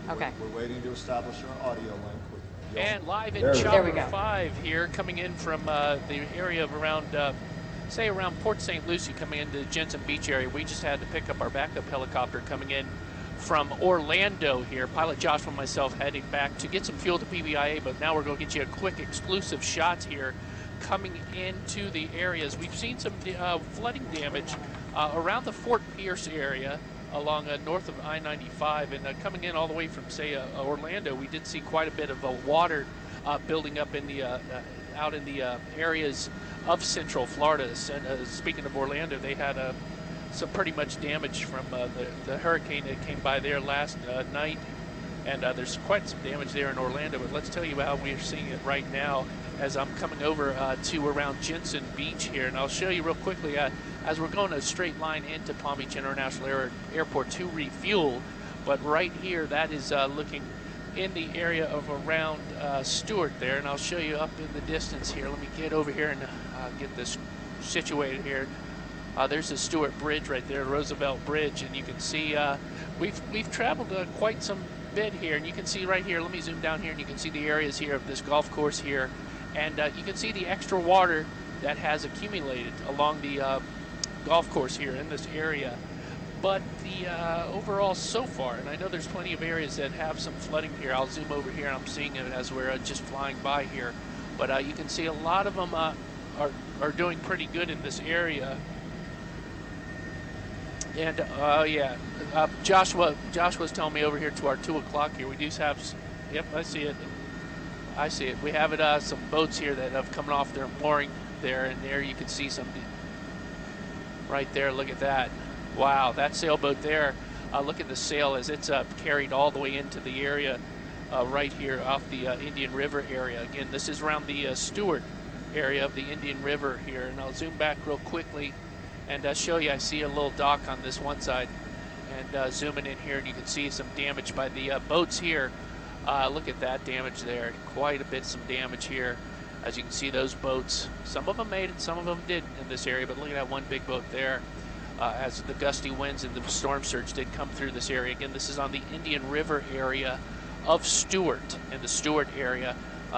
Okay. We're waiting to establish our audio link. And live in There we go. There we Chopper go. 5 here, coming in from the area of around, say around Port St. Lucie, coming into the Jensen Beach area. We just had to pick up our backup helicopter coming in from Orlando here. Pilot Joshua and myself heading back to get some fuel to PBIA, but now we're going to get you a quick exclusive shots here coming into the areas. We've seen some flooding damage around the Fort Pierce area along north of I-95, and coming in all the way from, say, Orlando, we did see quite a bit of water building up in the out in the areas of Central Florida. And, speaking of Orlando, they had some pretty much damage from the hurricane that came by there last night, and there's quite some damage there in Orlando. But let's tell you how we're seeing it right now as I'm coming over to around Jensen Beach here, and I'll show you real quickly as we're going a straight line into Palm Beach International Airport to refuel. But right here, that is looking in the area of around Stewart there, and I'll show you up in the distance here. Let me get over here and get this situated here. There's the Stewart Bridge right there, Roosevelt Bridge, and you can see we've traveled quite some bit here, and you can see right here, let me zoom down here, and you can see the areas here of this golf course here, and you can see the extra water that has accumulated along the golf course here in this area. But the overall so far, and I know there's plenty of areas that have some flooding here. I'll zoom over here, and I'm seeing it as we're just flying by here, but you can see a lot of them are doing pretty good in this area. And yeah, Joshua's telling me over here to our 2 o'clock here, we do have, yep, I see it. We have it, some boats here that have come off their mooring there, and there you can see some right there. Look at that. Wow, that sailboat there. Look at the sail as it's carried all the way into the area right here off the Indian River area. Again, this is around the Stewart area of the Indian River here, and I'll zoom back real quickly and show you. I see a little dock on this one side, and zooming in here, and you can see some damage by the boats here. Look at that damage there. Quite a bit some damage here. As you can see, those boats, some of them made it, some of them didn't in this area, but look at that one big boat there. As the gusty winds and the storm surge did come through this area. Again, this is on the Indian River area of Stewart, in the Stewart area.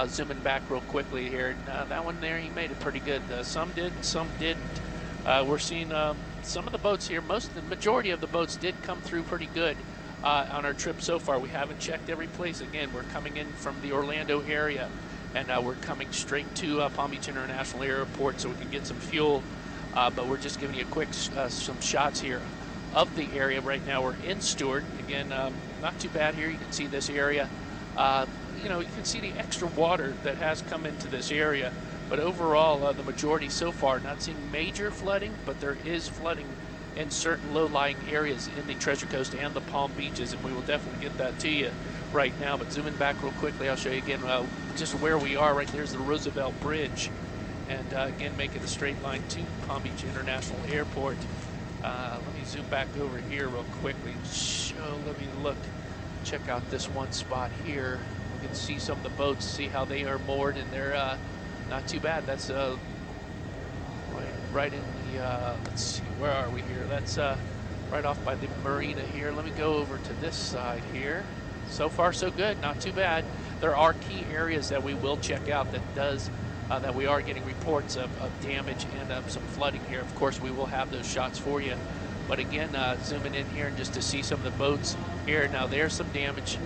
Zooming back real quickly here, that one there, he made it pretty good. Some did, some didn't. We're seeing some of the boats here, the majority of the boats did come through pretty good on our trip so far. We haven't checked every place. Again, we're coming in from the Orlando area, and we're coming straight to Palm Beach International Airport so we can get some fuel. But we're just giving you a quick some shots here of the area right now. We're in Stewart. Again, not too bad here. You can see this area. You know, you can see the extra water that has come into this area. But overall, the majority so far, not seeing major flooding, but there is flooding in certain low-lying areas in the Treasure Coast and the Palm Beaches, and we will definitely get that to you right now. But zooming back real quickly, I'll show you again just where we are. Right there's the Roosevelt Bridge. And again, making a straight line to Palm Beach International Airport. Let me zoom back over here real quickly. Let me look, check out this one spot here. We can see some of the boats, see how they are moored, and they're not too bad. That's right in the, let's see, where are we here? That's right off by the marina here. Let me go over to this side here. So far, so good, not too bad. There are key areas that we will check out that we are getting reports of damage and some flooding here. Of course, we will have those shots for you. But again, zooming in here and just to see some of the boats here. Now, there's some damage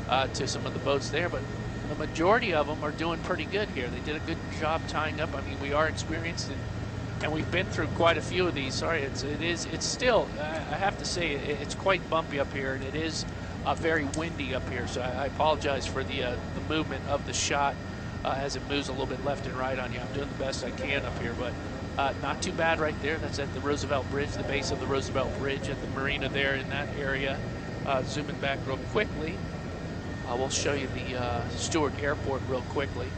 to some of the boats there, but the majority of them are doing pretty good here. They did a good job tying up. I mean, we are experienced, and we've been through quite a few of these. Sorry, it's still, I have to say, it's quite bumpy up here, and it is very windy up here. So I apologize for the movement of the shot. As it moves a little bit left and right on you. I'm doing the best I can up here, but not too bad right there. That's at the Roosevelt Bridge, the base of the Roosevelt Bridge at the marina there in that area. Zooming back real quickly, we'll show you the Stewart Airport real quickly.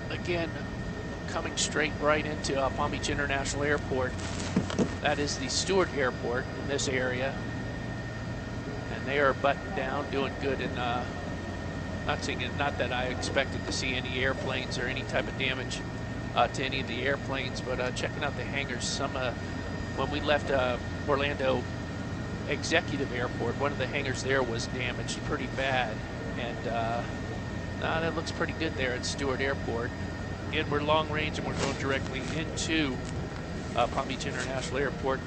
Again, coming straight right into Palm Beach International Airport. That is the Stewart Airport in this area. And they are buttoned down, doing good, and not that I expected to see any airplanes or any type of damage to any of the airplanes, but checking out the hangars. Some when we left Orlando Executive Airport. One of the hangars there was damaged pretty bad, and that looks pretty good there at Stewart Airport. Again, we're long range and we're going directly into Palm Beach International Airport.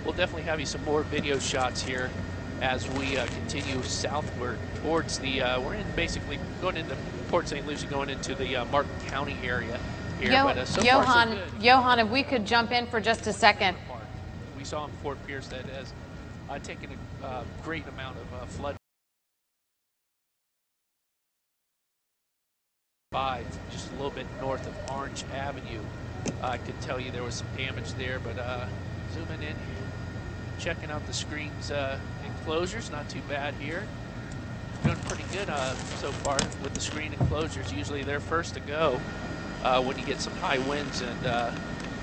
We'll definitely have you some more video shots here as we continue southward towards the, we're in basically going into Port St. Lucie, going into the Martin County area here. But so far, so good. Johan, if we could jump in for just a second. We saw in Fort Pierce that has taken a great amount of flood. Just a little bit north of Orange Avenue. I could tell you there was some damage there, but zooming in, checking out the screen's enclosures, not too bad here. Doing pretty good so far with the screen enclosures. Usually they're first to go when you get some high winds, and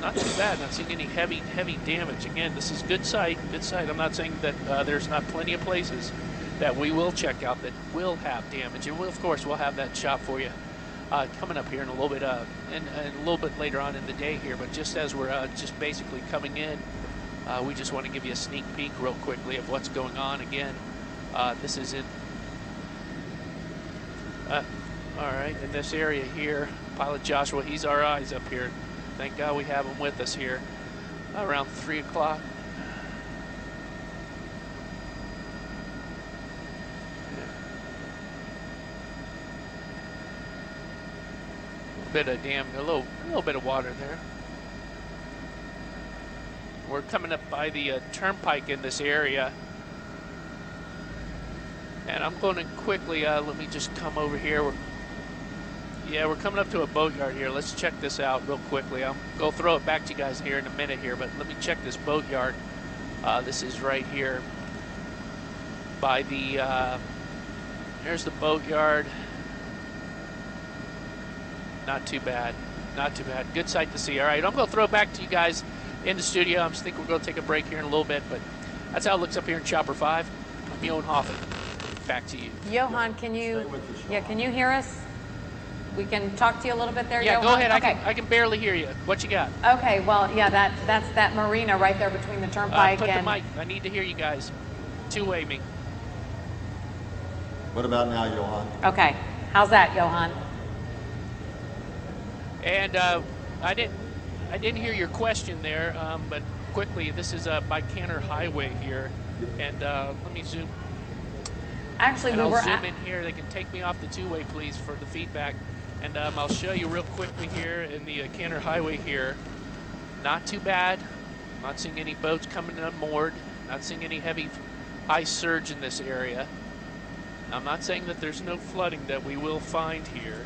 not too bad. Not seeing any heavy damage. Again, this is good sight. I'm not saying that there's not plenty of places that we will check out that will have damage, and we'll, of course, we'll have that shot for you coming up here in a little bit, and a little bit later on in the day here. But just as we're just basically coming in, we just want to give you a sneak peek real quickly of what's going on. Again, this is in. All right, in this area here, Pilot Joshua, he's our eyes up here. Thank God we have him with us here around 3 o'clock. A little bit of water there. We're coming up by the turnpike in this area. And I'm going to quickly, let me just come over here. We're coming up to a boatyard here. Let's check this out real quickly. I'll throw it back to you guys here in a minute here, but let me check this boatyard. This is right here by the, there's the boatyard. Not too bad. Good sight to see. All right, I'm going to throw it back to you guys in the studio. I think we're going to take a break here in a little bit, but that's how it looks up here in Chopper 5. I'm Johan Hoffman. Back to you. Johan, can you hear us? We can talk to you a little bit there, Yeah, Johan? go ahead. Okay. I can barely hear you. What you got? Okay, well, yeah, that's that marina right there between the turnpike put and... the mic. I need to hear you guys. Two-way me. What about now, Johan? Okay, how's that, Johan? And I didn't hear your question there, but quickly, this is by Canner Highway here, and let me zoom. Actually, and we I'll were zoom in here. They can take me off the two-way, please, for the feedback. And I'll show you real quickly here in the Canner Highway here. Not too bad. Not seeing any boats coming unmoored. Not seeing any heavy ice surge in this area. I'm not saying that there's no flooding that we will find here,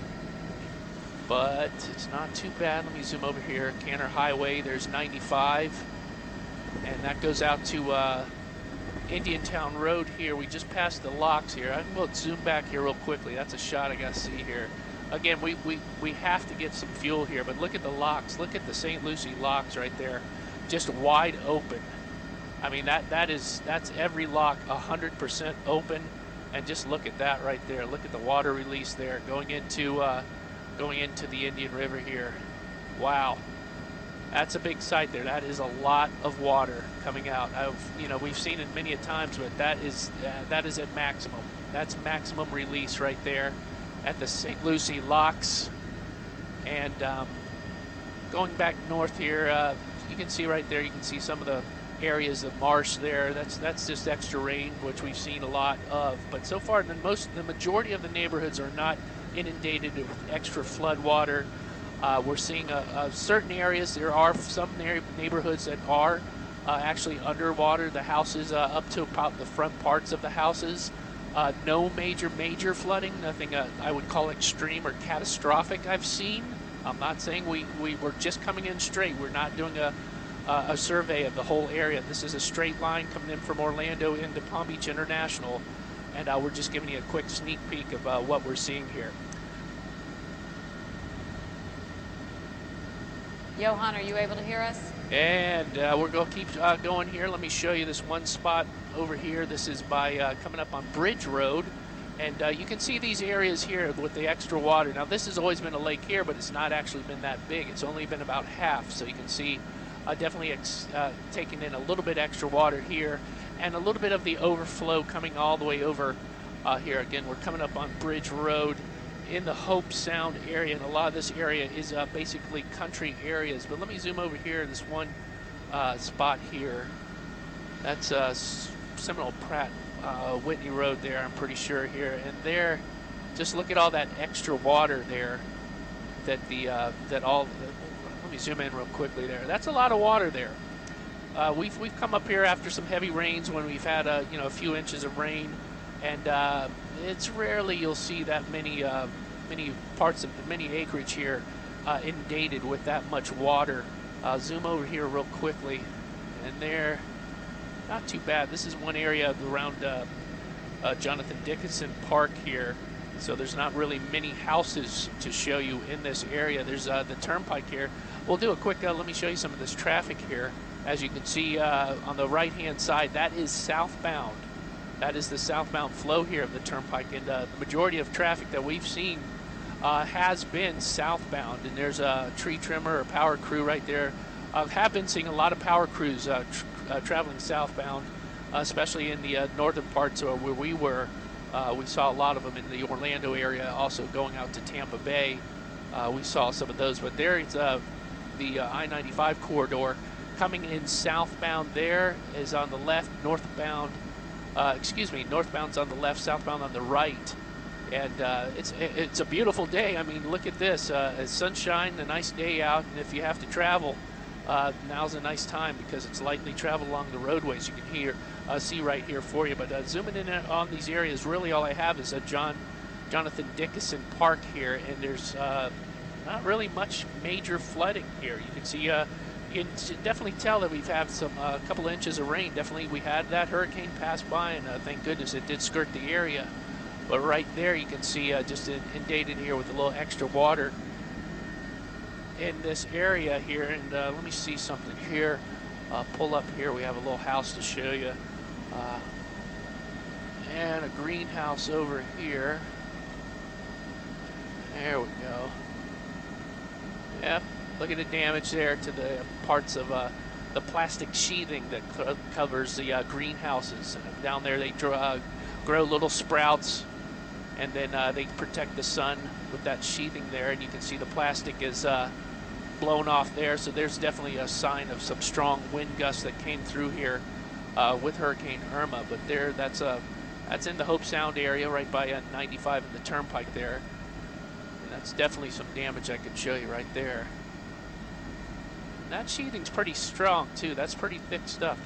but it's not too bad. Let me zoom over here. Canner Highway, there's 95, and that goes out to Indiantown Road here. We just passed the locks here. I'm going to zoom back here real quickly. That's a shot I got to see here. Again, we have to get some fuel here, but look at the locks. Look at the St. Lucie locks right there, just wide open. I mean, that's every lock 100% open, and just look at that right there. Look at the water release there going into the Indian River here. Wow. That's a big sight there. That is a lot of water coming out. We've seen it many a times, but that is at maximum. That's maximum release right there at the St. Lucie locks. And going back north here, you can see right there. You can see some of the areas of marsh there. That's just extra rain, which we've seen a lot of. But so far, the majority of the neighborhoods are not inundated with extra flood water. We're seeing certain areas. There are some neighborhoods that are actually underwater. The houses up to about the front parts of the houses. No major flooding. Nothing I would call extreme or catastrophic I've seen. I'm not saying we were just coming in straight. We're not doing a survey of the whole area. This is a straight line coming in from Orlando into Palm Beach International, and we're just giving you a quick sneak peek of what we're seeing here. Johan, are you able to hear us? And we're going to keep going here. Let me show you this one spot over here. This is by coming up on Bridge Road. And you can see these areas here with the extra water. Now, this has always been a lake here, but it's not actually been that big. It's only been about half. So you can see definitely taking in a little bit extra water here, and a little bit of the overflow coming all the way over here. Again, we're coming up on Bridge Road in the Hope Sound area, and a lot of this area is basically country areas. But let me zoom over here, this one spot here. That's Seminole Pratt Whitney Road there, I'm pretty sure here. And there, just look at all that extra water there that let me zoom in real quickly there. That's a lot of water there. We've come up here after some heavy rains when we've had a few inches of rain, and it's rarely you'll see that many acreage here inundated with that much water. Zoom over here real quickly, and there, not too bad. This is one area around Jonathan Dickinson Park here, so there's not really many houses to show you in this area. There's the turnpike here. We'll do a quick, let me show you some of this traffic here. As you can see on the right-hand side, that is southbound. That is the southbound flow here of the turnpike, and the majority of traffic that we've seen has been southbound. And there's a tree trimmer or power crew right there. I have been seeing a lot of power crews traveling southbound, especially in the northern parts where we were. We saw a lot of them in the Orlando area, also going out to Tampa Bay. We saw some of those, but there is the I-95 corridor coming in southbound. There is on the left, northbound. Northbound's on the left, southbound on the right. And it's a beautiful day. I mean, look at this. It's sunshine, a nice day out, and if you have to travel, now's a nice time because it's lightly traveled along the roadways. You can see right here for you. But zooming in on these areas, really all I have is Jonathan Dickinson Park here, and there's not really much major flooding here. You can see, you can definitely tell that we've had a couple of inches of rain. Definitely we had that hurricane pass by, and thank goodness it did skirt the area. But right there you can see just inundated here with a little extra water in this area here. And let me see something here. Pull up here, we have a little house to show you. And a greenhouse over here. There we go. Yep, look at the damage there to the parts of the plastic sheathing that covers the greenhouses. Down there they grow little sprouts, and then they protect the sun with that sheathing there, and you can see the plastic is blown off there. So there's definitely a sign of some strong wind gusts that came through here with Hurricane Irma. But there, that's in the Hope Sound area right by 95 and the turnpike there. And that's definitely some damage I could show you right there. And that sheathing's pretty strong too. That's pretty thick stuff.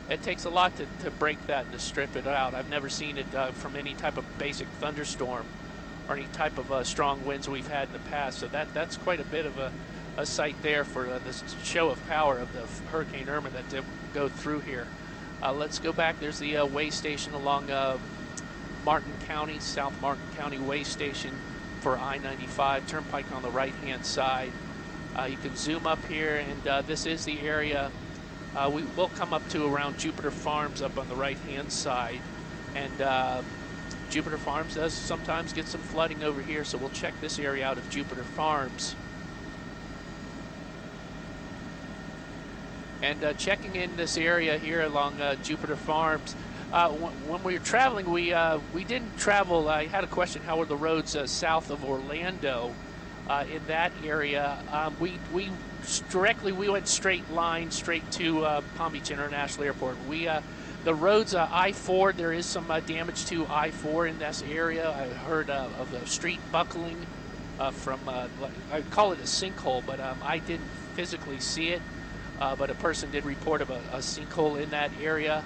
It takes a lot to break that and to strip it out. I've never seen it from any type of basic thunderstorm or any type of strong winds we've had in the past. So that's quite a bit of a sight there for the show of power of the Hurricane Irma that did go through here. Let's go back. There's the way station along Martin County, South Martin County way station for I-95, turnpike on the right-hand side. You can zoom up here, and this is the area. We will come up to around Jupiter Farms up on the right-hand side, and Jupiter Farms does sometimes get some flooding over here, so we'll check this area out of Jupiter Farms. And checking in this area here along Jupiter Farms, when we were traveling, we didn't travel. I had a question: how were the roads south of Orlando? In that area, we went straight line straight to Palm Beach International Airport. The roads I-4, there is some damage to I-4 in this area. I heard of a street buckling from I call it a sinkhole, but I didn't physically see it. But a person did report of a sinkhole in that area.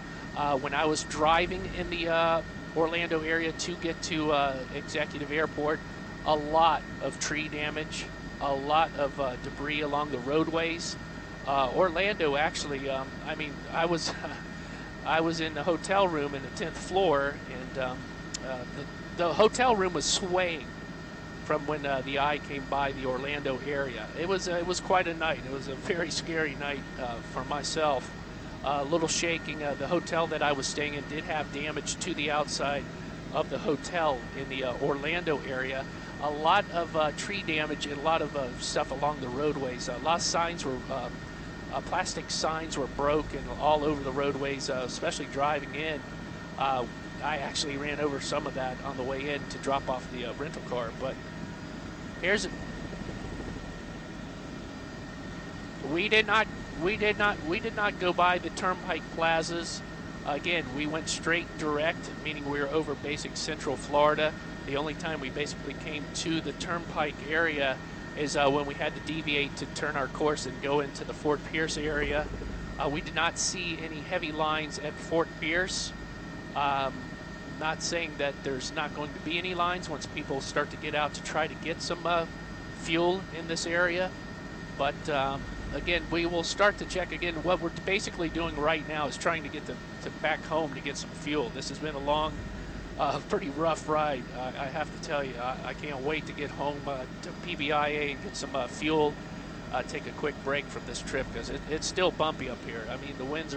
When I was driving in the Orlando area to get to Executive Airport, a lot of tree damage, a lot of debris along the roadways. Orlando, actually, I mean, I was in the hotel room in the 10th floor, and the hotel room was swaying from when the eye came by the Orlando area. It was quite a night. It was a very scary night for myself. A little shaking. The hotel that I was staying in did have damage to the outside of the hotel in the Orlando area. A lot of tree damage and a lot of stuff along the roadways. A lot of signs were plastic signs were broken all over the roadways, especially driving in. I actually ran over some of that on the way in to drop off the rental car. But here's we did not go by the turnpike plazas. Again, we went straight direct, meaning we were over basic Central Florida. The only time we basically came to the turnpike area is when we had to deviate to turn our course and go into the Fort Pierce area. We did not see any heavy lines at Fort Pierce. Not saying that there's not going to be any lines once people start to get out to try to get some fuel in this area. But again, we will start to check again. What we're basically doing right now is trying to get to back home to get some fuel. This has been a long, pretty rough ride. I have to tell you, I can't wait to get home to PBIA and get some fuel. Take a quick break from this trip because it's still bumpy up here. I mean, the winds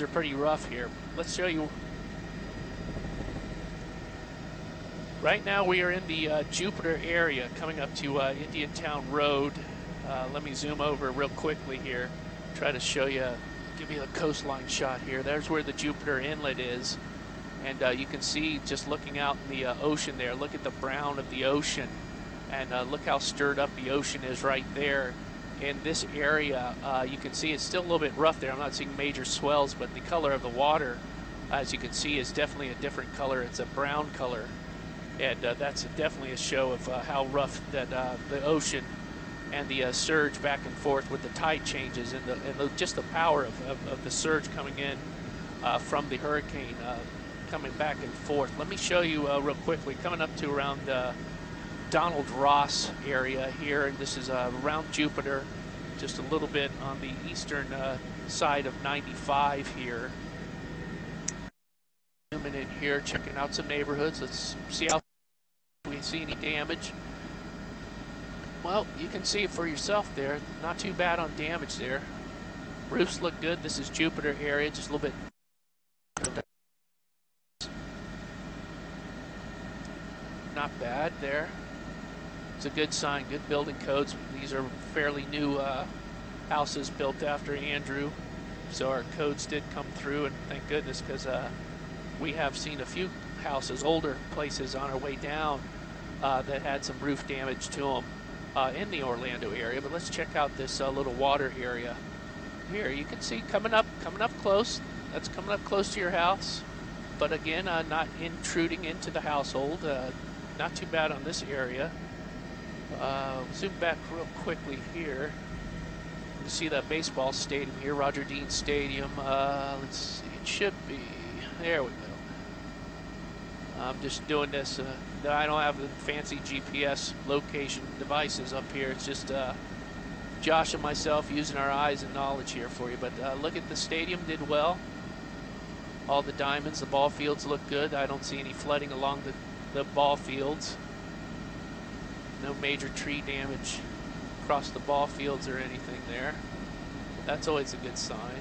are pretty rough here. Let's show you. Right now we are in the Jupiter area coming up to Indiantown Road. Let me zoom over real quickly here, try to show you, give you a coastline shot here. There's where the Jupiter Inlet is, and you can see just looking out in the ocean there, look at the brown of the ocean, and look how stirred up the ocean is right there. In this area, you can see it's still a little bit rough there. I'm not seeing major swells, but the color of the water, as you can see, is definitely a different color. It's a brown color. And that's definitely a show of how rough that the ocean and the surge back and forth with the tide changes and just the power of the surge coming in from the hurricane coming back and forth. Let me show you real quickly, coming up to around Donald Ross area here, and this is around Jupiter, just a little bit on the eastern side of 95 here. Zooming in here, checking out some neighborhoods. Let's see how we see any damage. Well, you can see it for yourself there. Not too bad on damage there. Roofs look good. This is Jupiter area, just a little bit. Not bad there. It's a good sign, good building codes. These are fairly new houses built after Andrew, so our codes did come through, and thank goodness, because we have seen a few houses, older places on our way down that had some roof damage to them in the Orlando area. But let's check out this little water area here. You can see coming up close. That's coming up close to your house, but again, not intruding into the household. Not too bad on this area. Zoom back real quickly here. You see that baseball stadium here, Roger Dean Stadium. Let's see, it should be, there we go. I'm just doing this. I don't have the fancy GPS location devices up here. It's just Josh and myself using our eyes and knowledge here for you. But look at the stadium, did well. All the diamonds, the ball fields look good. I don't see any flooding along the ball fields. No major tree damage across the ball fields or anything there. That's always a good sign.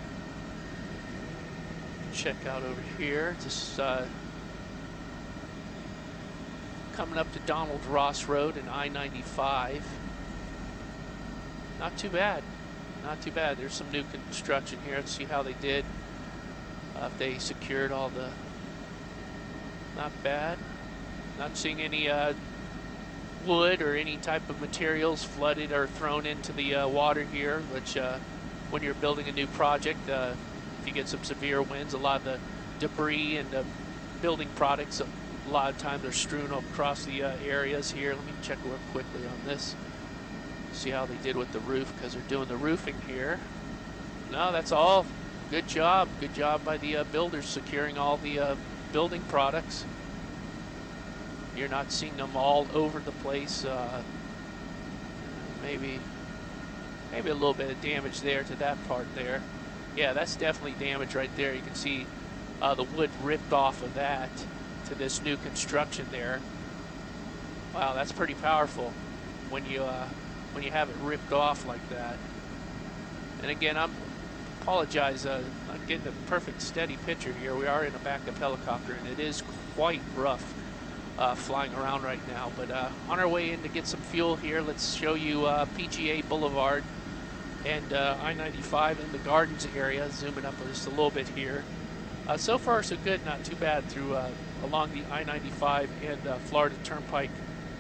Check out over here. Just coming up to Donald Ross Road and I-95. Not too bad. Not too bad. There's some new construction here. Let's see how they did. If they secured all the... Not bad. Not seeing any wood or any type of materials flooded or thrown into the water here, which when you're building a new project, if you get some severe winds, a lot of the debris and the building products, a lot of times are strewn across the areas here. Let me check real quickly on this. See how they did with the roof, because they're doing the roofing here. No, that's all. Good job. Good job by the builders securing all the building products. You're not seeing them all over the place. Maybe a little bit of damage there to that part there. Yeah, that's definitely damage right there. You can see the wood ripped off of that to this new construction there. Wow, that's pretty powerful when you have it ripped off like that. And again, I apologize, I'm getting a perfect steady picture here. We are in a backup helicopter, and it is quite rough flying around right now. But on our way in to get some fuel here, let's show you PGA Boulevard. and I-95 in the Gardens area. Zooming up just a little bit here. So far so good, not too bad through along the I-95 and Florida Turnpike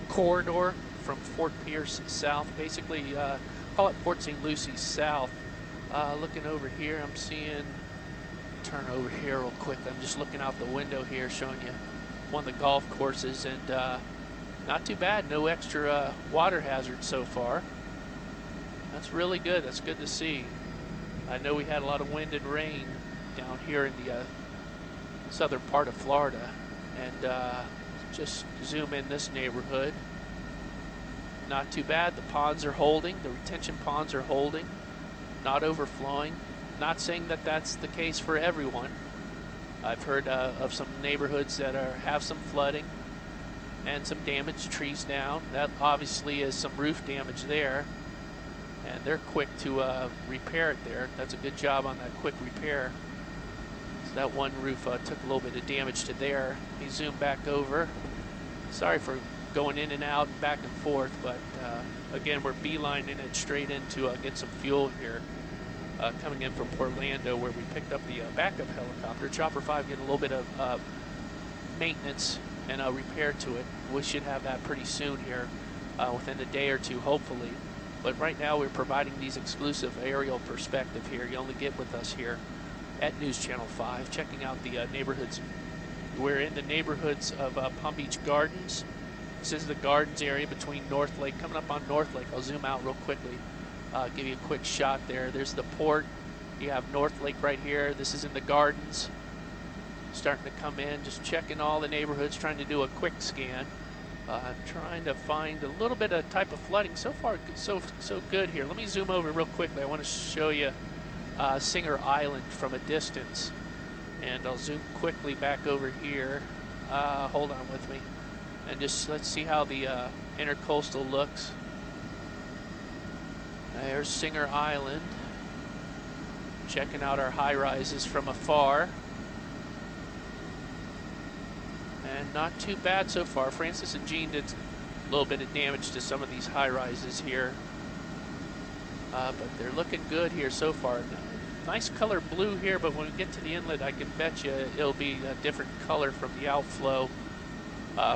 corridor from Fort Pierce south, basically call it Port St. Lucie south. Looking over here, I'm seeing, turn over here real quick, I'm just looking out the window here showing you one of the golf courses, and not too bad, no extra water hazard so far. That's really good, that's good to see. I know we had a lot of wind and rain down here in the southern part of Florida, and just zoom in this neighborhood. Not too bad, the ponds are holding, the retention ponds are holding, not overflowing. Not saying that that's the case for everyone. I've heard of some neighborhoods that have some flooding and some damaged trees down. That obviously is some roof damage there, and they're quick to repair it there. That's a good job on that quick repair. So that one roof took a little bit of damage to there. Let me zoom back over. Sorry for going in and out and back and forth, but again, we're beelining it straight in to get some fuel here. Coming in from Orlando, where we picked up the backup helicopter. Chopper 5 getting a little bit of maintenance and repair to it. We should have that pretty soon here, within a day or two, hopefully. But right now, we're providing these exclusive aerial perspective here. You only get with us here at News Channel 5, checking out the neighborhoods. We're in the neighborhoods of Palm Beach Gardens. This is the Gardens area between North Lake. Coming up on North Lake, I'll zoom out real quickly. Give you a quick shot there. There's the port. You have North Lake right here. This is in the Gardens. Starting to come in, just checking all the neighborhoods, trying to do a quick scan. Trying to find a little bit of type of flooding. So far, so good here. Let me zoom over real quickly. I want to show you Singer Island from a distance. And I'll zoom quickly back over here. Hold on with me. And just let's see how the intercoastal looks. There's Singer Island. Checking out our high rises from afar. And not too bad so far. Francis and Jean did a little bit of damage to some of these high rises here. But they're looking good here so far. Nice color blue here, but when we get to the inlet, I can bet you it'll be a different color from the outflow.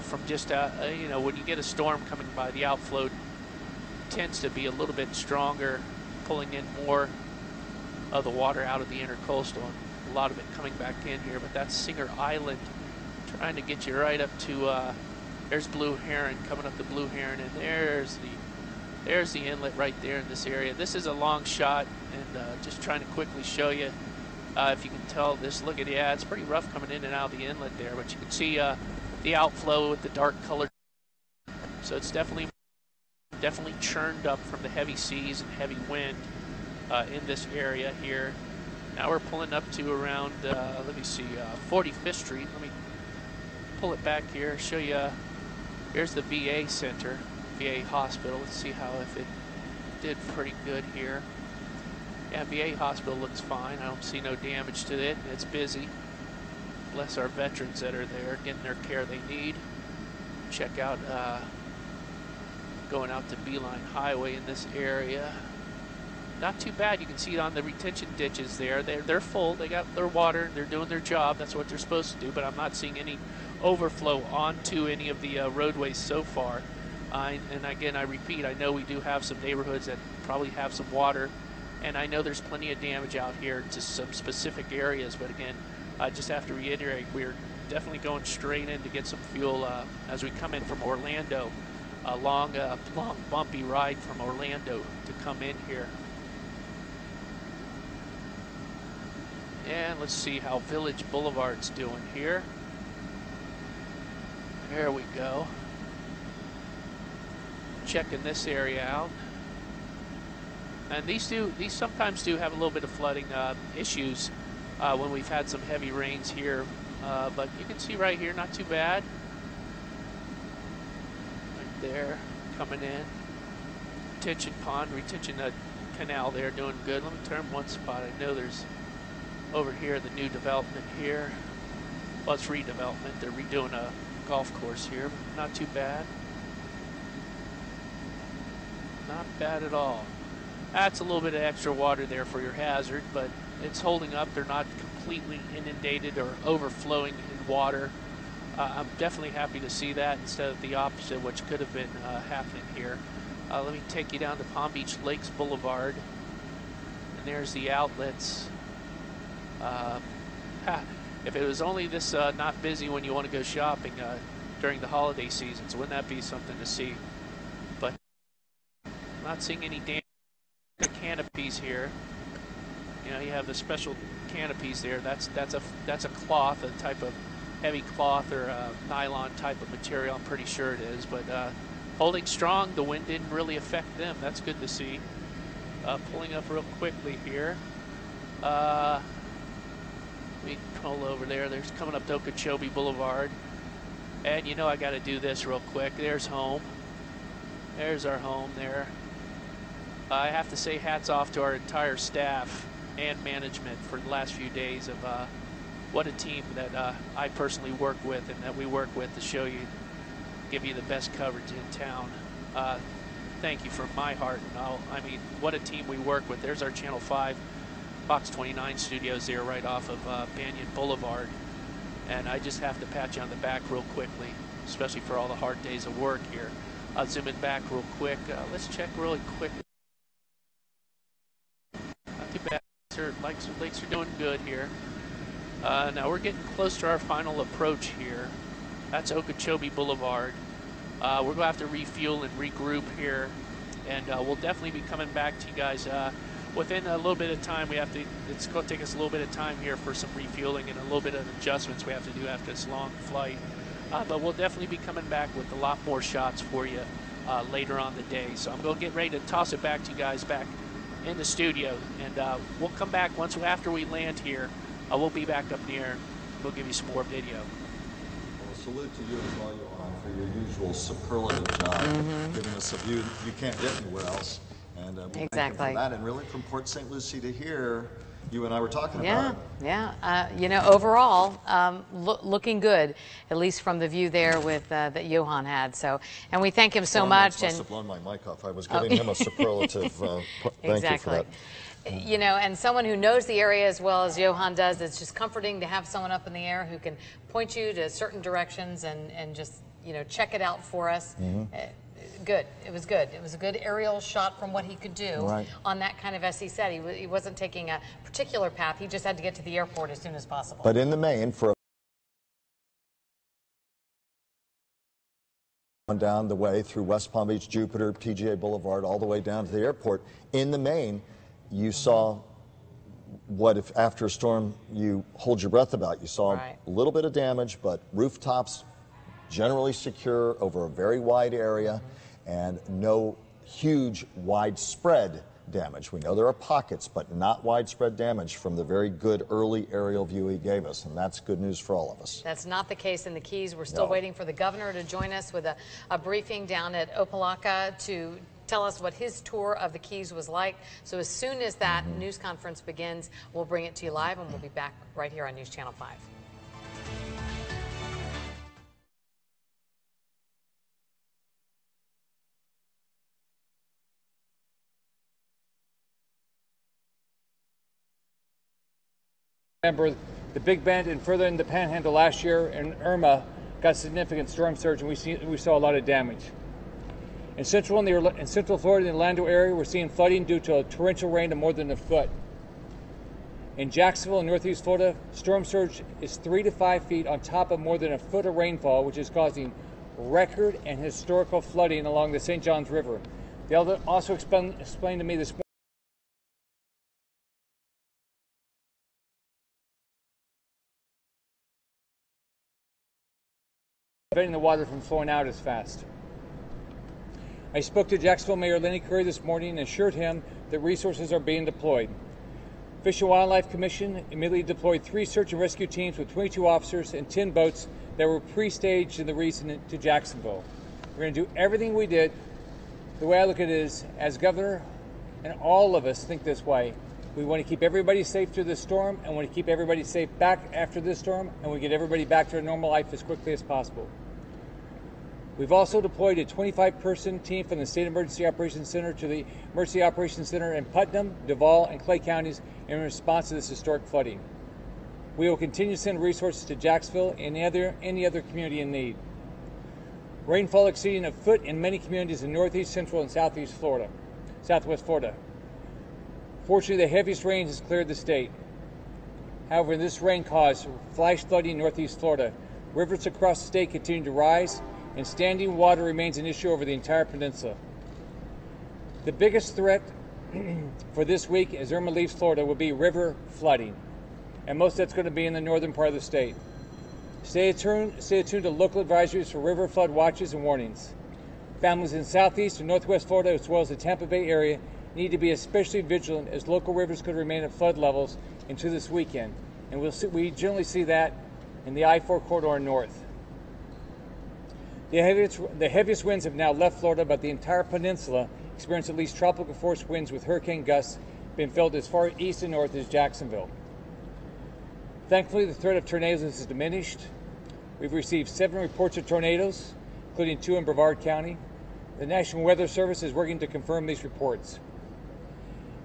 From just, you know, when you get a storm coming by, the outflow tends to be a little bit stronger, pulling in more of the water out of the intercoastal, and a lot of it coming back in here. But that's Singer Island, trying to get you right up to there's Blue Heron, coming up the Blue Heron, and there's the inlet right there in this area. This is a long shot, and just trying to quickly show you if you can tell this. Look at, yeah, it's pretty rough coming in and out of the inlet there, but you can see the outflow with the dark color. So it's definitely churned up from the heavy seas and heavy wind in this area here. Now we're pulling up to around, let me see, 45th Street. Let me pull it back here, show you. Here's the VA Center, VA Hospital. Let's see how, if it did pretty good here. Yeah, VA Hospital looks fine. I don't see no damage to it. It's busy. Bless our veterans that are there, getting their care they need. Check out going out to Beeline Highway in this area. Not too bad. You can see it on the retention ditches there. They're full. They got their water. They're doing their job. That's what they're supposed to do. But I'm not seeing any overflow onto any of the roadways so far. And again, I repeat, I know we do have some neighborhoods that probably have some water, and I know there's plenty of damage out here to some specific areas. But again, I just have to reiterate, we're definitely going straight in to get some fuel as we come in from Orlando. A long, bumpy ride from Orlando to come in here. And let's see how Village Boulevard's doing here. There we go. Checking this area out. And these sometimes do have a little bit of flooding issues when we've had some heavy rains here. But you can see right here, not too bad. Right there, coming in. Retention pond, retention canal there, doing good. Let me turn one spot. I know there's over here the new development here. Well, it's redevelopment. They're redoing a golf course here. Not too bad. Not bad at all. That's a little bit of extra water there for your hazard, but it's holding up. They're not completely inundated or overflowing in water. I'm definitely happy to see that instead of the opposite, which could have been happening here. Let me take you down to Palm Beach Lakes Boulevard, and there's the outlets. If it was only this not busy when you want to go shopping during the holiday seasons, wouldn't that be something to see? But I'm not seeing any damage to canopies here. You know, you have the special canopies there. That's a cloth, a type of heavy cloth or a nylon type of material. I'm pretty sure it is, but holding strong. The wind didn't really affect them. That's good to see. Pulling up real quickly here. We pull over there. There's coming up to Okeechobee Boulevard. And you know I got to do this real quick. There's home. There's our home there. I have to say hats off to our entire staff and management for the last few days of what a team that I personally work with and that we work with to show you, give you the best coverage in town. Thank you from my heart. I mean, what a team we work with. There's our Channel 5 Fox 29 studios there right off of Banyan Boulevard. And I just have to pat you on the back real quickly, especially for all the hard days of work here. I'll zoom it back real quick. Let's check really quick. Not too bad. Lakes are doing good here. Now we're getting close to our final approach here. That's Okeechobee Boulevard. We're going to have to refuel and regroup here. And we'll definitely be coming back to you guys within a little bit of time. It's going to take us a little bit of time here for some refueling and a little bit of adjustments we have to do after this long flight. But we'll definitely be coming back with a lot more shots for you later on the day. So I'm going to get ready to toss it back to you guys back in the studio. And we'll come back after we land here. We'll be back up in the air. We'll give you some more video. Well, salute to you as well, Johan, for your usual superlative job, giving us a view you can't get anywhere else. And we'll thank you for that. And really, from Port St. Lucie to here, you and I were talking about it. Yeah. You know, overall, looking good, at least from the view there with that Johan had. So, and we thank him so much. Must have blown my mic off. I was giving him a superlative. Thank you for that. You know, and someone who knows the area as well as Johan does, it's just comforting to have someone up in the air who can point you to certain directions and just, you know, check it out for us. Good. It was good. It was a good aerial shot from what he could do on that kind of, as he said, he wasn't taking a particular path. He just had to get to the airport as soon as possible. But in the main, for down the way through West Palm Beach, Jupiter, PGA Boulevard, all the way down to the airport, in the main, you saw what if after a storm you hold your breath about. You saw a little bit of damage, but rooftops generally secure over a very wide area and no huge widespread damage. We know there are pockets, but not widespread damage from the very good early aerial view he gave us, and that's good news for all of us. That's not the case in the Keys. We're still waiting for the governor to join us with a briefing down at Opelika to tell us what his tour of the Keys was like. So as soon as that news conference begins, we'll bring it to you live, and we'll be back right here on News Channel 5. Remember the Big Bend and further in the Panhandle last year, and Irma got significant storm surge, and we saw a lot of damage. In Central Florida, in the Orlando area, we're seeing flooding due to a torrential rain of more than a foot. In Jacksonville and Northeast Florida, storm surge is 3 to 5 feet on top of more than a foot of rainfall, which is causing record and historical flooding along the St. Johns River. They also explained to me this morning preventing the water from flowing out as fast. I spoke to Jacksonville Mayor Lenny Curry this morning and assured him that resources are being deployed. Fish and Wildlife Commission immediately deployed 3 search and rescue teams with 22 officers and 10 boats that were pre-staged in the region to Jacksonville. We're going to do everything we did. The way I look at it is, as governor, and all of us think this way, we want to keep everybody safe through this storm, and we want to keep everybody safe back after this storm, and we get everybody back to a normal life as quickly as possible. We've also deployed a 25-person team from the State Emergency Operations Center to the Emergency Operations Center in Putnam, Duval, and Clay counties in response to this historic flooding. We will continue to send resources to Jacksonville and any other community in need. Rainfall exceeding a foot in many communities in northeast, central, and southwest Florida. Fortunately, the heaviest rain has cleared the state. However, this rain caused flash flooding in northeast Florida. Rivers across the state continue to rise, and standing water remains an issue over the entire peninsula. The biggest threat for this week as Irma leaves Florida will be river flooding, and most of that's going to be in the northern part of the state. Stay attuned to local advisories for river flood watches and warnings. Families in southeast and northwest Florida, as well as the Tampa Bay area, need to be especially vigilant as local rivers could remain at flood levels into this weekend, and we generally see that in the I-4 corridor north. The heaviest winds have now left Florida, but the entire peninsula experienced at least tropical force winds with hurricane gusts being felt as far east and north as Jacksonville. Thankfully, the threat of tornadoes has diminished. We've received 7 reports of tornadoes, including 2 in Brevard County. The National Weather Service is working to confirm these reports.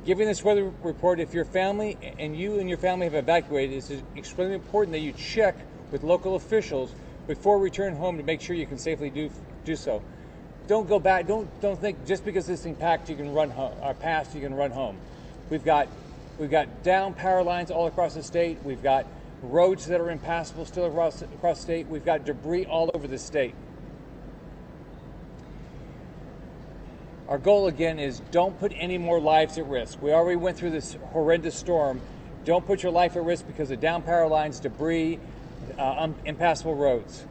Given this weather report, if your family and your family have evacuated, it's extremely important that you check with local officials before return home to make sure you can safely do so. Don't go back. Don't think just because this thing packed you can run home or passed you can run home. We've got down power lines all across the state. We've got roads that are impassable still across the state. We've got debris all over the state. Our goal again is don't put any more lives at risk. We already went through this horrendous storm. Don't put your life at risk because of down power lines, debris, impassable roads.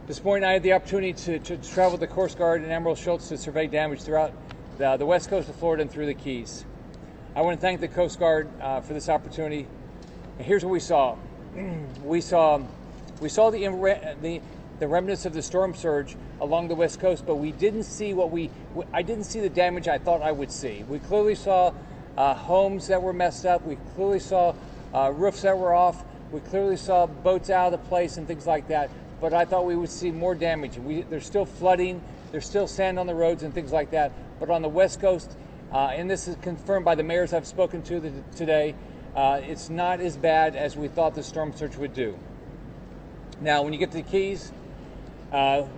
This morning I had the opportunity to travel with the Coast Guard and Admiral Schultz to survey damage throughout the west coast of Florida and through the Keys. I want to thank the Coast Guard for this opportunity. And here's what we saw. We saw the remnants of the storm surge along the west coast, but we didn't see I didn't see the damage I thought I would see. We clearly saw homes that were messed up. We clearly saw roofs that were off. We clearly saw boats out of the place and things like that. But I thought we would see more damage. There's still flooding. There's still sand on the roads and things like that. But on the west coast, and this is confirmed by the mayors I've spoken to today, it's not as bad as we thought the storm surge would do. Now, when you get to the Keys,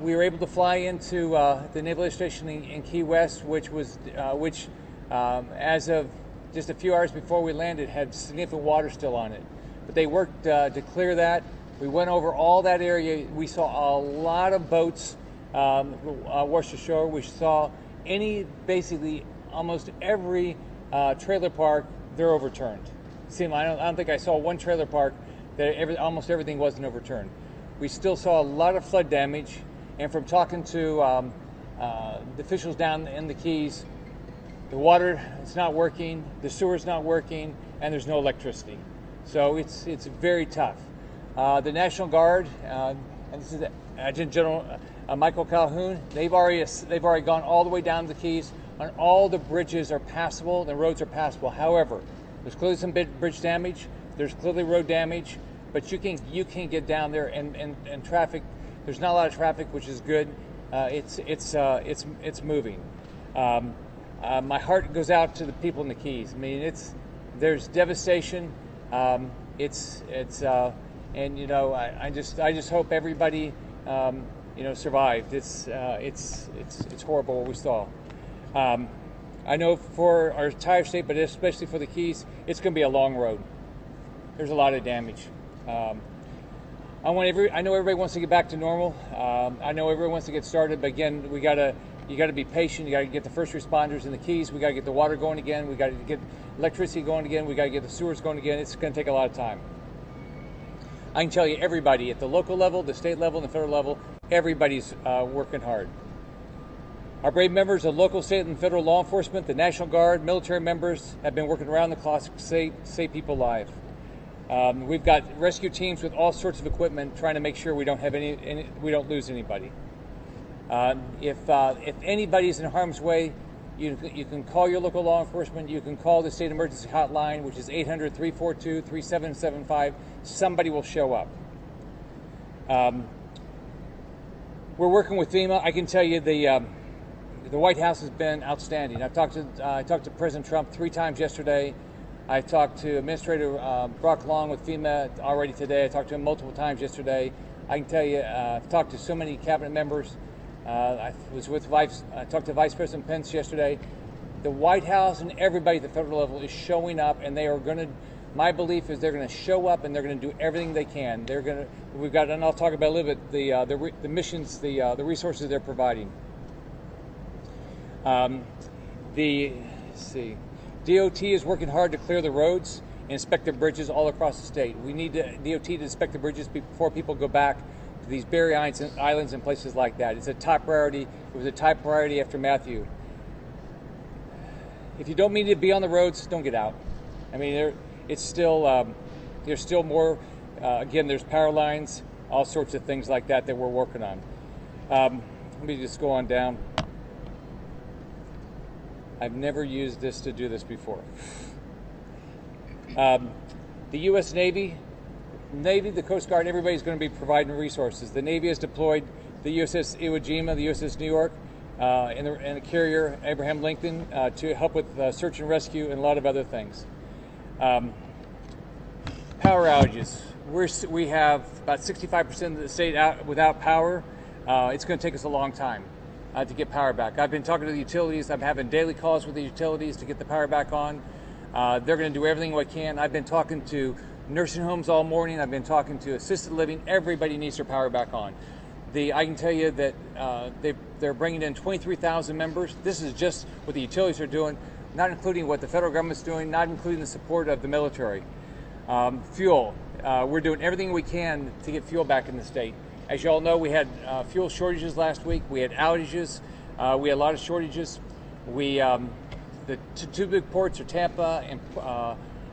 we were able to fly into the Naval Air Station in Key West, which as of just a few hours before we landed, had significant water still on it. But they worked to clear that. We went over all that area. We saw a lot of boats wash ashore. We saw basically almost every trailer park, they're overturned. I don't think I saw one trailer park that almost everything wasn't overturned. We still saw a lot of flood damage, and from talking to the officials down in the Keys, the water is not working, the sewer's not working, and there's no electricity. So it's very tough. The National Guard, and this is Adjutant General Michael Calhoun, they've already gone all the way down to the Keys, and all the bridges are passable, the roads are passable. However, there's clearly some bridge damage, there's clearly road damage, but you can get down there and traffic. There's not a lot of traffic, which is good. It's moving. My heart goes out to the people in the Keys. I mean, there's devastation. And I just hope everybody survived. It's horrible what we saw. I know for our entire state, but especially for the Keys, it's going to be a long road. There's a lot of damage. I know everybody wants to get back to normal. I know everyone wants to get started, but again, you got to be patient. You got to get the first responders in the Keys. We got to get the water going again. We got to get electricity going again. We got to get the sewers going again. It's going to take a lot of time. I can tell you, everybody at the local level, the state level, and the federal level, everybody's working hard. Our brave members of local, state, and federal law enforcement, the National Guard, military members have been working around the clock to save people alive. We've got rescue teams with all sorts of equipment trying to make sure we don't have we don't lose anybody. If anybody's in harm's way, you can call your local law enforcement. You can call the state emergency hotline, which is 800-342-3775. Somebody will show up. We're working with FEMA. I can tell you the White House has been outstanding. I talked to President Trump 3 times yesterday. I talked to Administrator Brock Long with FEMA already today. I talked to him multiple times yesterday. I can tell you, I've talked to so many cabinet members. I talked to Vice President Pence yesterday. The White House and everybody at the federal level is showing up, and they are going to. My belief is they're going to show up and they're going to do everything they can. We've got, and I'll talk about a little bit the missions, the resources they're providing. Let's see. DOT is working hard to clear the roads and inspect the bridges all across the state. We need DOT to inspect the bridges before people go back to these barrier islands and places like that. It's a top priority. It was a top priority after Matthew. If you don't need to be on the roads, don't get out. I mean, it's still there's still more. Again, there's power lines, all sorts of things like that we're working on. Let me just go on down. I've never used this to do this before. The U.S. Navy, the Coast Guard, everybody's going to be providing resources. The Navy has deployed the USS Iwo Jima, the USS New York, and the carrier Abraham Lincoln to help with search and rescue and a lot of other things. Power outages. We have about 65% of the state out without power. It's going to take us a long time to get power back. I've been talking to the utilities. I'm having daily calls with the utilities to get the power back on. They're going to do everything we can. I've been talking to nursing homes all morning. I've been talking to assisted living. Everybody needs their power back on. I can tell you that they're bringing in 23,000 members. This is just what the utilities are doing, not including what the federal government's doing, not including the support of the military. Fuel. We're doing everything we can to get fuel back in the state. As you all know, we had fuel shortages last week. We had outages. We had a lot of shortages. The two big ports are Tampa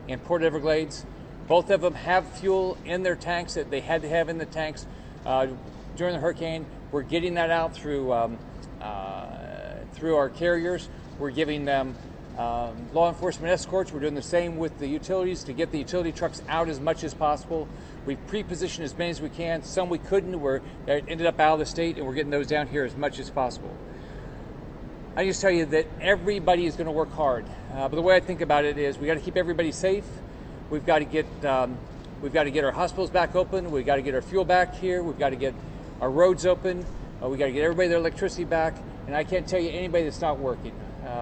and Port Everglades. Both of them have fuel in their tanks that they had to have in the tanks during the hurricane. We're getting that out through our carriers. We're giving them law enforcement escorts. We're doing the same with the utilities to get the utility trucks out as much as possible. We've pre-positioned as many as we can. Some we couldn't. They ended up out of the state, and we're getting those down here as much as possible. I just tell you that everybody is going to work hard. But the way I think about it is we got to keep everybody safe. We've got to get our hospitals back open. We've got to get our fuel back here. We've got to get our roads open. We've got to get everybody their electricity back. And I can't tell you anybody that's not working.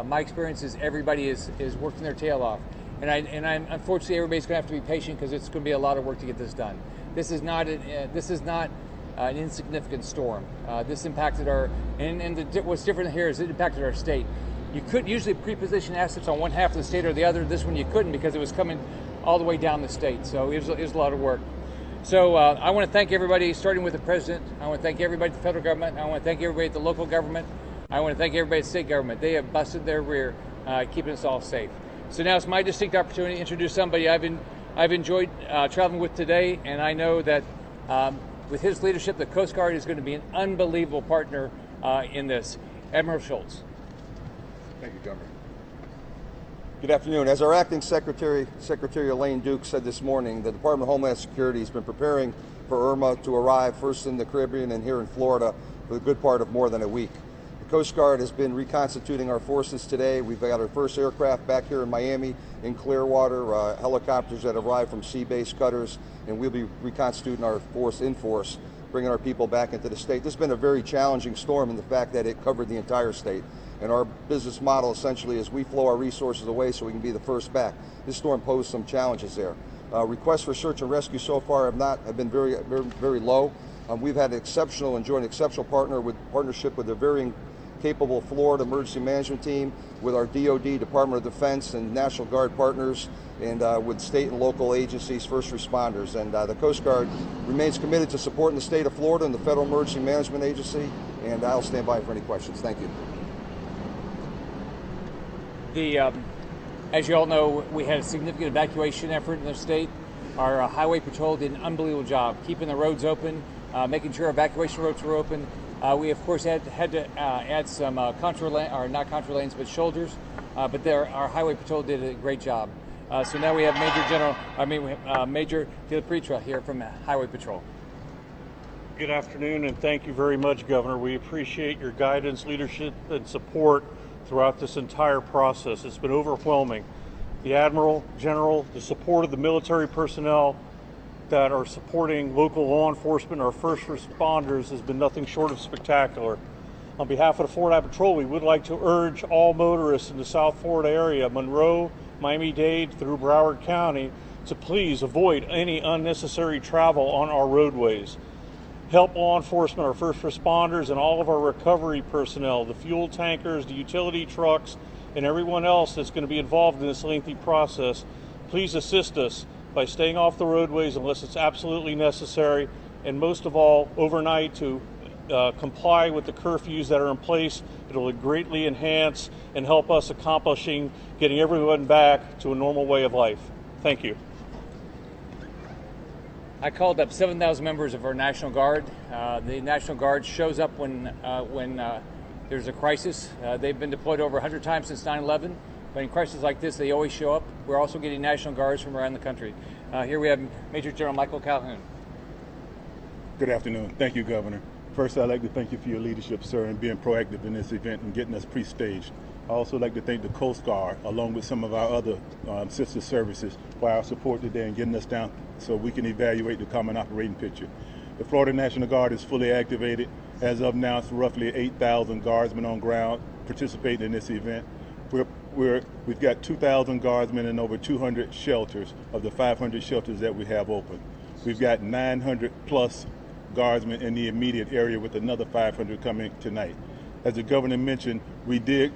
My experience is everybody is working their tail off. And unfortunately, everybody's going to have to be patient because it's going to be a lot of work to get this done. This is not an insignificant storm. This impacted what's different here is it impacted our state. You could usually pre-position assets on one half of the state or the other. This one you couldn't because it was coming all the way down the state. So it was a lot of work. So I want to thank everybody, starting with the president. I want to thank everybody at the federal government. I want to thank everybody at the local government. I want to thank everybody at the state government. They have busted their rear, keeping us all safe. So now it's my distinct opportunity to introduce somebody I've enjoyed traveling with today, and I know that with his leadership, the Coast Guard is going to be an unbelievable partner in this. Admiral Schultz. Thank you, Governor. Good afternoon. As our acting Secretary Elaine Duke said this morning, the Department of Homeland Security has been preparing for Irma to arrive first in the Caribbean and here in Florida for the good part of more than a week. The Coast Guard has been reconstituting our forces today. We've got our first aircraft back here in Miami, in Clearwater, helicopters that arrived from sea-based cutters, and we'll be reconstituting our force in force, bringing our people back into the state. This has been a very challenging storm in the fact that it covered the entire state. And our business model essentially is we flow our resources away so we can be the first back. This storm posed some challenges there. Requests for search and rescue so far have been very, very, very low. We've had enjoyed an exceptional partnership with a very capable Florida emergency management team, with our DoD, Department of Defense, and National Guard partners, and with state and local agencies, first responders. And the Coast Guard remains committed to supporting the state of Florida and the Federal Emergency Management Agency, and I'll stand by for any questions. Thank you. As you all know, we had a significant evacuation effort in the state. Our highway patrol did an unbelievable job keeping the roads open, making sure evacuation roads were open. We of course had to add some contour lane, or not contour lanes, but shoulders. But our highway patrol did a great job. So now we have Major De La Pritra here from Highway Patrol. Good afternoon, and thank you very much, Governor. We appreciate your guidance, leadership, and support throughout this entire process. It's been overwhelming. The Admiral, General, the support of the military personnel that are supporting local law enforcement, our first responders, has been nothing short of spectacular. On behalf of the Florida Patrol, we would like to urge all motorists in the South Florida area, Monroe, Miami-Dade through Broward County, to please avoid any unnecessary travel on our roadways. Help law enforcement, our first responders, and all of our recovery personnel, the fuel tankers, the utility trucks, and everyone else that's going to be involved in this lengthy process. Please assist us by staying off the roadways unless it's absolutely necessary, and most of all, overnight to comply with the curfews that are in place. It'll greatly enhance and help us accomplishing getting everyone back to a normal way of life. Thank you. I called up 7,000 members of our National Guard. The National Guard shows up when there's a crisis. They've been deployed over 100 times since 9/11. But in crises like this, they always show up. We're also getting National Guards from around the country. Here we have Major General Michael Calhoun. Good afternoon. Thank you, Governor. First, I'd like to thank you for your leadership, sir, and being proactive in this event and getting us pre-staged. I also like to thank the Coast Guard, along with some of our other sister services, for our support today and getting us down so we can evaluate the common operating picture. The Florida National Guard is fully activated. As of now, it's roughly 8,000 guardsmen on ground participating in this event. We've got 2,000 guardsmen in over 200 shelters of the 500 shelters that we have open. We've got 900 plus guardsmen in the immediate area with another 500 coming tonight. As the governor mentioned, we did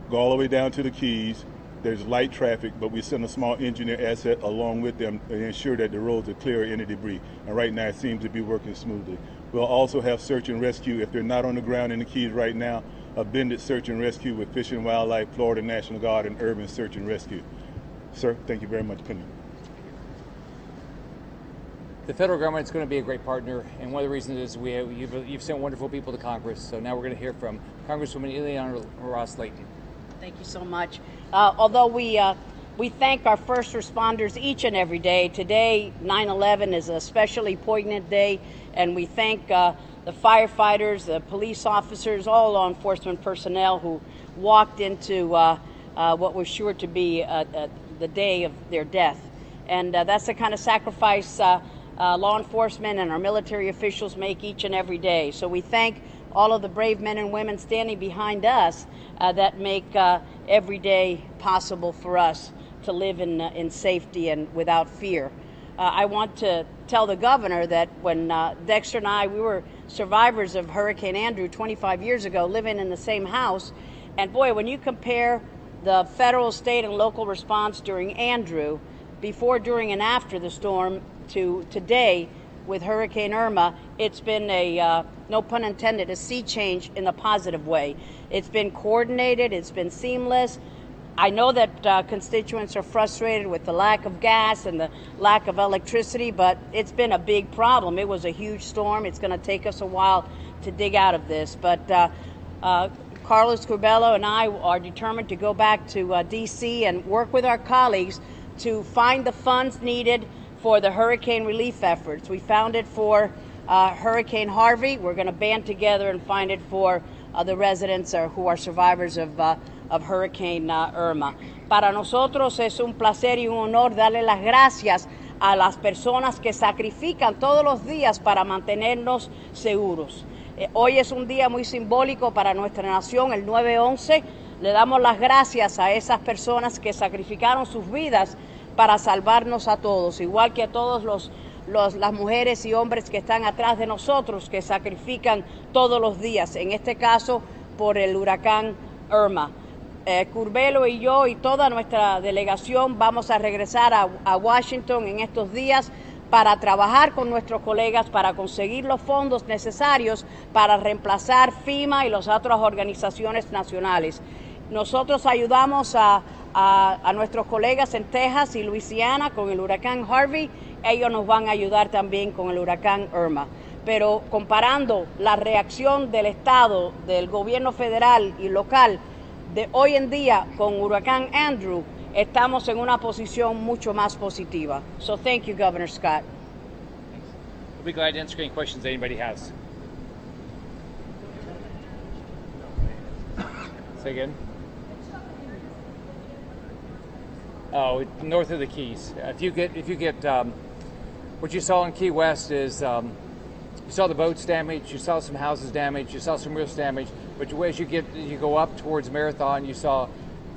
go all the way down to the Keys. There's light traffic, but we sent a small engineer asset along with them to ensure that the roads are clear of any debris. And right now it seems to be working smoothly. We'll also have search and rescue. If they're not on the ground in the Keys right now, a blended search and rescue with Fish and Wildlife, Florida National Guard, and Urban Search and Rescue. Sir, thank you very much, Penny. The federal government is going to be a great partner, and one of the reasons is you've sent wonderful people to Congress. So now we're going to hear from Congresswoman Ileana Ross-Layton. Thank you so much. Although we thank our first responders each and every day, today 9/11 is a especially poignant day, and we thank the firefighters, the police officers, all law enforcement personnel who walked into what was sure to be the day of their death. And that's the kind of sacrifice law enforcement and our military officials make each and every day. So we thank all of the brave men and women standing behind us that make every day possible for us to live in safety and without fear. I want to tell the governor that when Dexter and I, we were survivors of Hurricane Andrew 25 years ago, living in the same house. And boy, when you compare the federal, state, and local response during Andrew, before, during, and after the storm, to today with Hurricane Irma, it's been a, no pun intended, a sea change in a positive way. It's been coordinated, it's been seamless. I know that constituents are frustrated with the lack of gas and the lack of electricity, but it's been a big problem. It was a huge storm. It's going to take us a while to dig out of this. But Carlos Curbelo and I are determined to go back to D.C. and work with our colleagues to find the funds needed for the hurricane relief efforts. We found it for Hurricane Harvey. We're going to band together and find it for the residents who are survivors of Hurricane Irma. Para nosotros es un placer y un honor darle las gracias a las personas que sacrifican todos los días para mantenernos seguros. Hoy es un día muy simbólico para nuestra nación, el 9/11. Le damos las gracias a esas personas que sacrificaron sus vidas para salvarnos a todos, igual que a todos las mujeres y hombres que están atrás de nosotros, que sacrifican todos los días, en este caso por el huracán Irma. Curbelo y yo y toda nuestra delegación vamos a regresar a Washington en estos días para trabajar con nuestros colegas para conseguir los fondos necesarios para reemplazar FEMA y las otras organizaciones nacionales. Nosotros ayudamos a nuestros colegas en Texas y Luisiana con el huracán Harvey. Ellos nos van a ayudar también con el huracán Irma. Pero comparando la reacción del Estado, del gobierno federal y local de hoy en día con huracán Andrew, estamos en una posición mucho más positiva. So thank you, Governor Scott. be glad to answer any questions that anybody has. Say again? Oh, north of the Keys. If you get what you saw in Key West is you saw the boats damaged, you saw some houses damaged, you saw some roofs damaged. But as you go up towards Marathon, you saw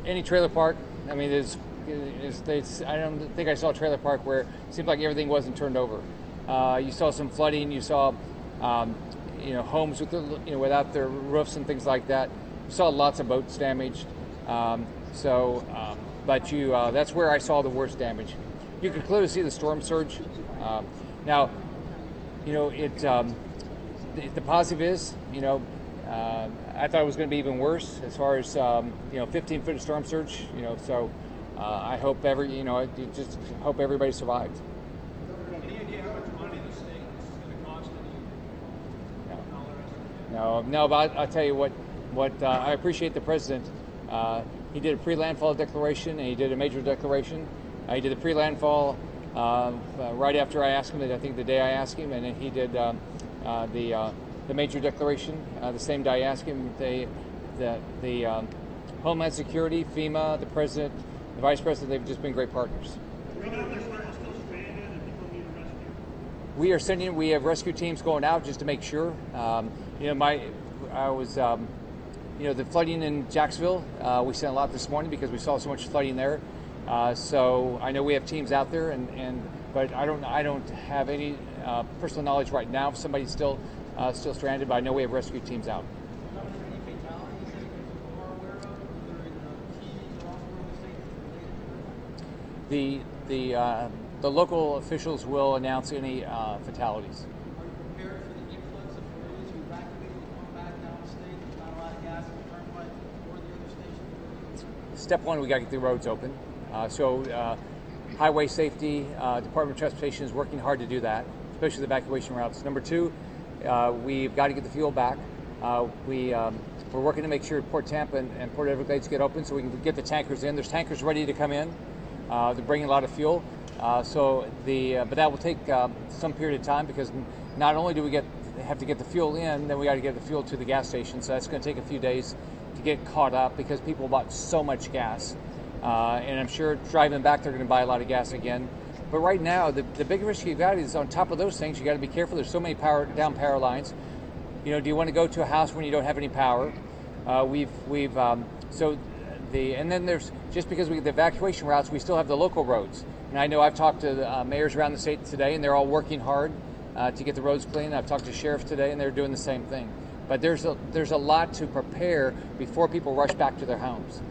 any trailer park. I mean, I don't think I saw a trailer park where it seemed like everything wasn't turned over. You saw some flooding. You saw homes with without their roofs and things like that. You saw lots of boats damaged. But that's where I saw the worst damage. You could clearly see the storm surge. Now, the positive is, I thought it was going to be even worse as far as 15-foot of storm surge. So I hope just hope everybody survived. Any idea how much money the state is going to cost any? No, but I'll tell you what I appreciate the president. He did a pre-landfall declaration and he did a major declaration. He did a pre-landfall right after I asked him, I think the day I asked him, and then he did the major declaration the same day I asked him. The Homeland Security, FEMA, the president, the vice president, they've just been great partners. We have rescue teams going out just to make sure. The flooding in Jacksonville, we sent a lot this morning because we saw so much flooding there. So I know we have teams out there, but I don't have any personal knowledge right now if somebody's still stranded. But I know we have rescue teams out. The local officials will announce any fatalities. Are you prepared for the influx of areas you evacuated to come back downstate? There's not a lot of gas in the turnpike or the other stations. Step one, we got to get the roads open. Highway safety, Department of Transportation is working hard to do that, especially the evacuation routes. Number two, we've got to get the fuel back. We're working to make sure Port Tampa and Port Everglades get open so we can get the tankers in. There's tankers ready to come in. They're bringing a lot of fuel. But that will take some period of time because not only do we have to get the fuel in, then we got to get the fuel to the gas station. So that's going to take a few days to get caught up because people bought so much gas. And I'm sure driving back, they're going to buy a lot of gas again. But right now, the big risk you've got is on top of those things, you got to be careful. There's so many power lines. Do you want to go to a house when you don't have any power? And then there's, just because we get the evacuation routes, we still have the local roads. And I know I've talked to the mayors around the state today, and they're all working hard to get the roads clean. I've talked to sheriffs today, and they're doing the same thing. But there's a lot to prepare before people rush back to their homes.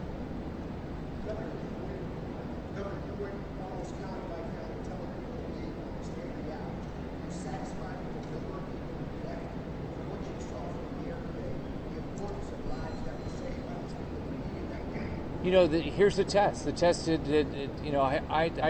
Here's the test. The test, I